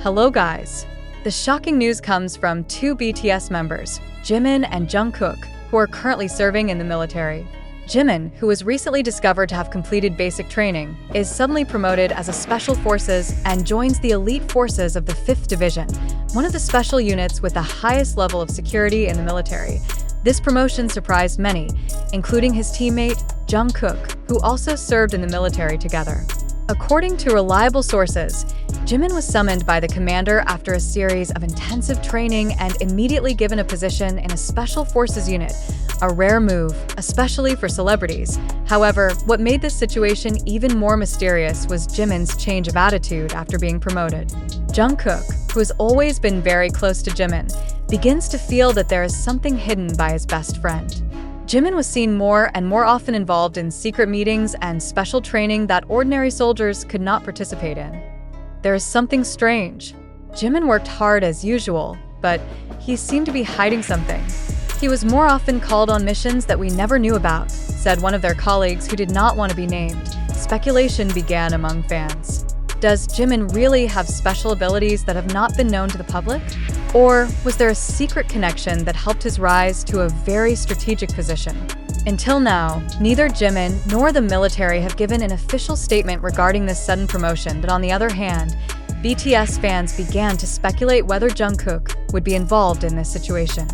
Hello guys! The shocking news comes from two BTS members, Jimin and Jungkook, who are currently serving in the military. Jimin, who was recently discovered to have completed basic training, is suddenly promoted as a special forces and joins the elite forces of the 5th Division, one of the special units with the highest level of security in the military. This promotion surprised many, including his teammate, Jungkook, who also served in the military together. According to reliable sources, Jimin was summoned by the commander after a series of intensive training and immediately given a position in a special forces unit, a rare move, especially for celebrities. However, what made this situation even more mysterious was Jimin's change of attitude after being promoted. Jungkook, who has always been very close to Jimin, begins to feel that there is something hidden by his best friend. Jimin was seen more and more often involved in secret meetings and special training that ordinary soldiers could not participate in. There is something strange. Jimin worked hard as usual, but he seemed to be hiding something. He was more often called on missions that we never knew about, said one of their colleagues who did not want to be named. Speculation began among fans. Does Jimin really have special abilities that have not been known to the public? Or was there a secret connection that helped his rise to a very strategic position? Until now, neither Jimin nor the military have given an official statement regarding this sudden promotion, but on the other hand, BTS fans began to speculate whether Jungkook would be involved in this situation.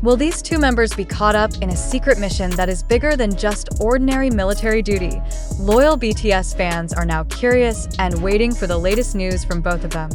Will these two members be caught up in a secret mission that is bigger than just ordinary military duty? Loyal BTS fans are now curious and waiting for the latest news from both of them.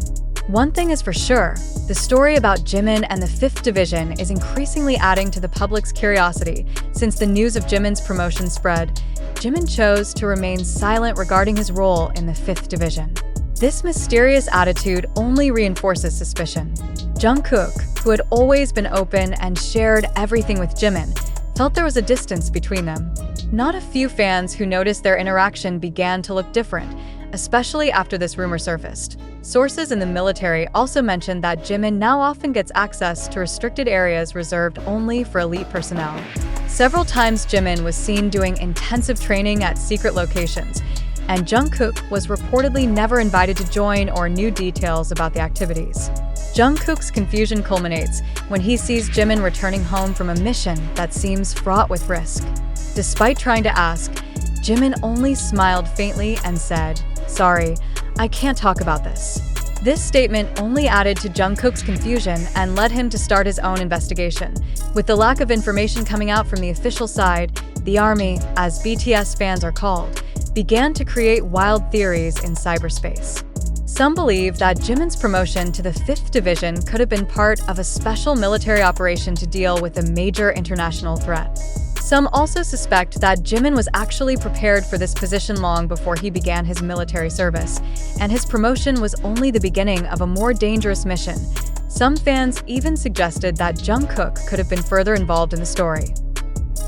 One thing is for sure, the story about Jimin and the 5th Division is increasingly adding to the public's curiosity. Since the news of Jimin's promotion spread, Jimin chose to remain silent regarding his role in the 5th Division. This mysterious attitude only reinforces suspicion. Jungkook, who had always been open and shared everything with Jimin, felt there was a distance between them. Not a few fans who noticed their interaction began to look different, especially after this rumor surfaced. Sources in the military also mentioned that Jimin now often gets access to restricted areas reserved only for elite personnel. Several times Jimin was seen doing intensive training at secret locations, and Jungkook was reportedly never invited to join or knew details about the activities. Jungkook's confusion culminates when he sees Jimin returning home from a mission that seems fraught with risk. Despite trying to ask, Jimin only smiled faintly and said, "Sorry, I can't talk about this." This statement only added to Jungkook's confusion and led him to start his own investigation. With the lack of information coming out from the official side, the army, as BTS fans are called, began to create wild theories in cyberspace. Some believe that Jimin's promotion to the 5th Division could have been part of a special military operation to deal with a major international threat. Some also suspect that Jimin was actually prepared for this position long before he began his military service, and his promotion was only the beginning of a more dangerous mission. Some fans even suggested that Jungkook could have been further involved in the story.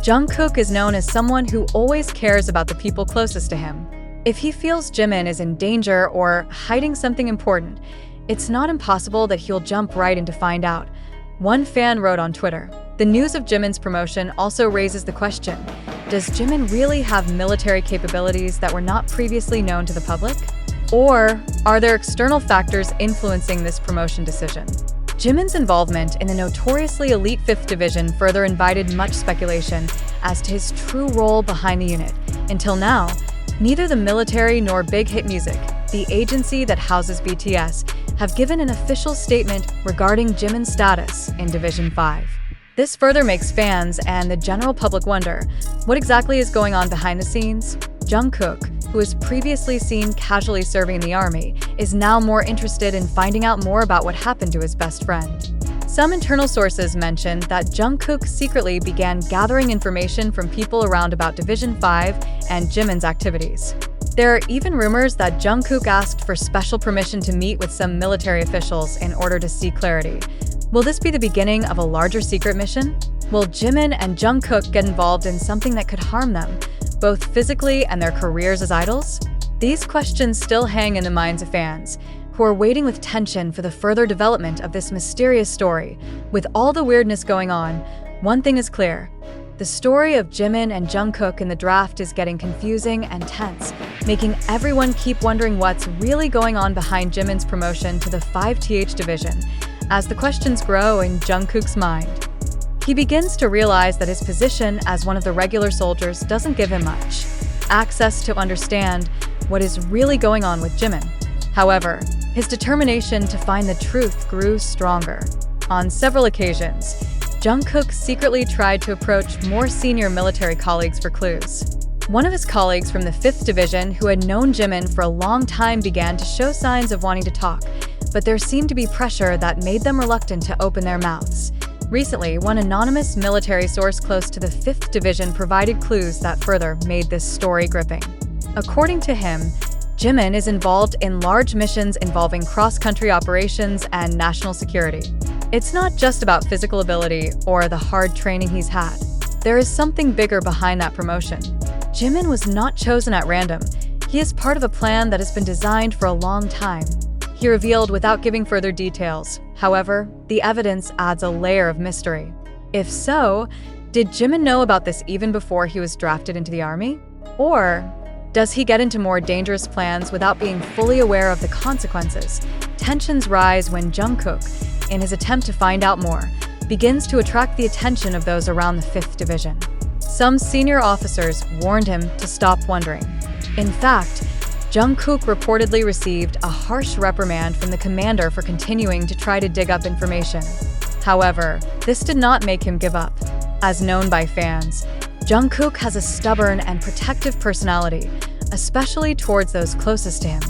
Jungkook is known as someone who always cares about the people closest to him. If he feels Jimin is in danger or hiding something important, it's not impossible that he'll jump right in to find out. One fan wrote on Twitter, "The news of Jimin's promotion also raises the question, does Jimin really have military capabilities that were not previously known to the public? Or are there external factors influencing this promotion decision?" Jimin's involvement in the notoriously elite 5th Division further invited much speculation as to his true role behind the unit. Until now, neither the military nor Big Hit Music, the agency that houses BTS, have given an official statement regarding Jimin's status in Division 5. This further makes fans and the general public wonder, what exactly is going on behind the scenes? Jungkook, who was previously seen casually serving in the army, is now more interested in finding out more about what happened to his best friend. Some internal sources mentioned that Jungkook secretly began gathering information from people around about Division 5 and Jimin's activities. There are even rumors that Jungkook asked for special permission to meet with some military officials in order to seek clarity. Will this be the beginning of a larger secret mission? Will Jimin and Jungkook get involved in something that could harm them, both physically and their careers as idols? These questions still hang in the minds of fans, who are waiting with tension for the further development of this mysterious story. With all the weirdness going on, one thing is clear: The story of Jimin and Jungkook in the draft is getting confusing and tense, making everyone keep wondering what's really going on behind Jimin's promotion to the 5th division. As the questions grow in Jungkook's mind, he begins to realize that his position as one of the regular soldiers doesn't give him much access to understand what is really going on with Jimin. However, his determination to find the truth grew stronger. On several occasions, Jungkook secretly tried to approach more senior military colleagues for clues. One of his colleagues from the 5th Division, who had known Jimin for a long time, began to show signs of wanting to talk, but there seemed to be pressure that made them reluctant to open their mouths. Recently, one anonymous military source close to the 5th Division provided clues that further made this story gripping. According to him, Jimin is involved in large missions involving cross-country operations and national security. It's not just about physical ability or the hard training he's had. There is something bigger behind that promotion. Jimin was not chosen at random. He is part of a plan that has been designed for a long time, he revealed without giving further details. However, the evidence adds a layer of mystery. If so, did Jimin know about this even before he was drafted into the army? Or does he get into more dangerous plans without being fully aware of the consequences? Tensions rise when Jungkook, in his attempt to find out more, begins to attract the attention of those around the 5th Division. Some senior officers warned him to stop wondering. In fact, Jungkook reportedly received a harsh reprimand from the commander for continuing to try to dig up information. However, this did not make him give up. As known by fans, Jungkook has a stubborn and protective personality, especially towards those closest to him.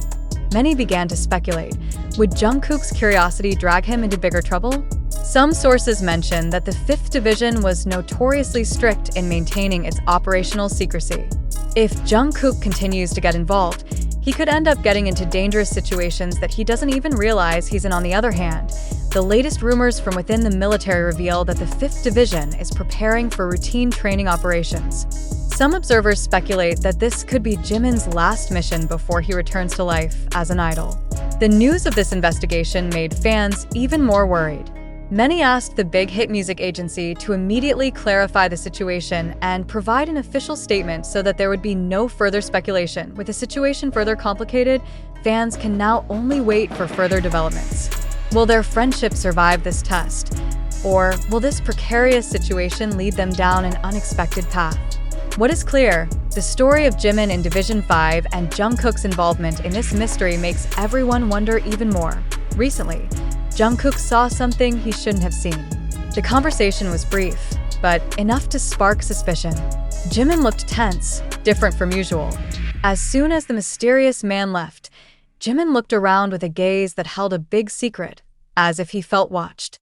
Many began to speculate, would Jungkook's curiosity drag him into bigger trouble? Some sources mention that the 5th Division was notoriously strict in maintaining its operational secrecy. If Jungkook continues to get involved, he could end up getting into dangerous situations that he doesn't even realize he's in. On the other hand, the latest rumors from within the military reveal that the 5th Division is preparing for routine training operations. Some observers speculate that this could be Jimin's last mission before he returns to life as an idol. The news of this investigation made fans even more worried. Many asked the big hit music agency to immediately clarify the situation and provide an official statement so that there would be no further speculation. With the situation further complicated, fans can now only wait for further developments. Will their friendship survive this test? Or will this precarious situation lead them down an unexpected path? What is clear, the story of Jimin in Division 5 and Jungkook's involvement in this mystery makes everyone wonder even more. Recently, Jungkook saw something he shouldn't have seen. The conversation was brief, but enough to spark suspicion. Jimin looked tense, different from usual. As soon as the mysterious man left, Jimin looked around with a gaze that held a big secret, as if he felt watched.